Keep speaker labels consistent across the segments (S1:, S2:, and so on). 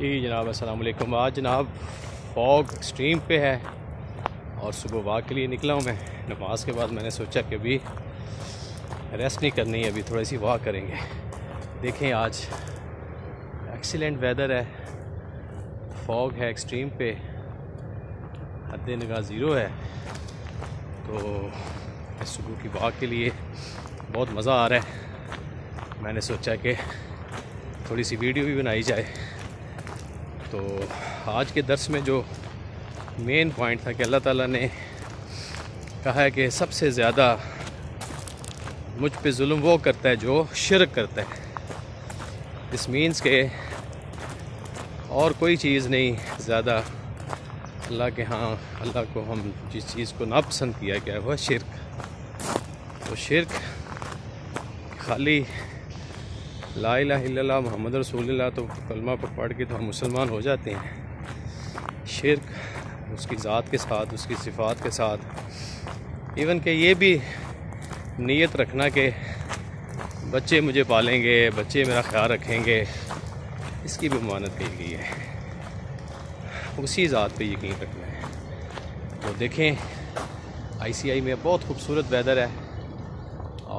S1: जी जनाब अस्सलाम वालेकुम। आज जनाब फॉग एक्सट्रीम पे है और सुबह वॉक के लिए निकला हूँ मैं। नमाज के बाद मैंने सोचा कि अभी रेस्ट नहीं करनी है, अभी थोड़ी सी वॉक करेंगे। देखें आज एक्सीलेंट वेदर है, फॉग है एक्सट्रीम पे, हद निगाह ज़ीरो है। तो सुबह की वॉक के लिए बहुत मज़ा आ रहा है। मैंने सोचा कि थोड़ी सी वीडियो भी बनाई जाए। तो आज के दर्स में जो मेन पॉइंट था कि अल्लाह ताला ने कहा है कि सबसे ज़्यादा मुझ पे जुल्म वो करता है जो शिरक करता है। दिस मीन्स के और कोई चीज़ नहीं ज़्यादा अल्लाह के हाँ, अल्लाह को हम जिस चीज़ को नापसंद किया गया है वह शिरक। तो शिरक खाली ला इलाहा इल्लल्लाह मुहम्मद रसूलुल्लाह तो कलमा को पढ़ के तो हम मुसलमान हो जाते हैं। शिरक उसकी ज़ात के साथ, उसकी सिफ़ात के साथ, इवन के ये भी नीयत रखना कि बच्चे मुझे पालेंगे, बच्चे मेरा ख्याल रखेंगे, इसकी भी ममानत की गई है। उसी ज़ात पे यकीन रखना है। तो देखें ICI में बहुत खूबसूरत वेदर है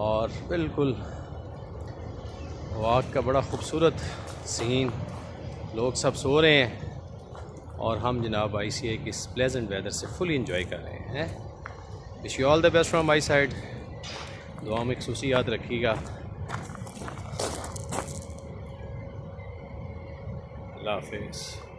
S1: और बिल्कुल वॉक का बड़ा खूबसूरत सीन, लोग सब सो रहे हैं और हम जनाब ICI की इस प्लेजेंट वेदर से फुली इंजॉय कर रहे हैं। Wish you all the best from my side. दुआ में खुसूसी याद रखिएगा। अल्लाह हाफिज़।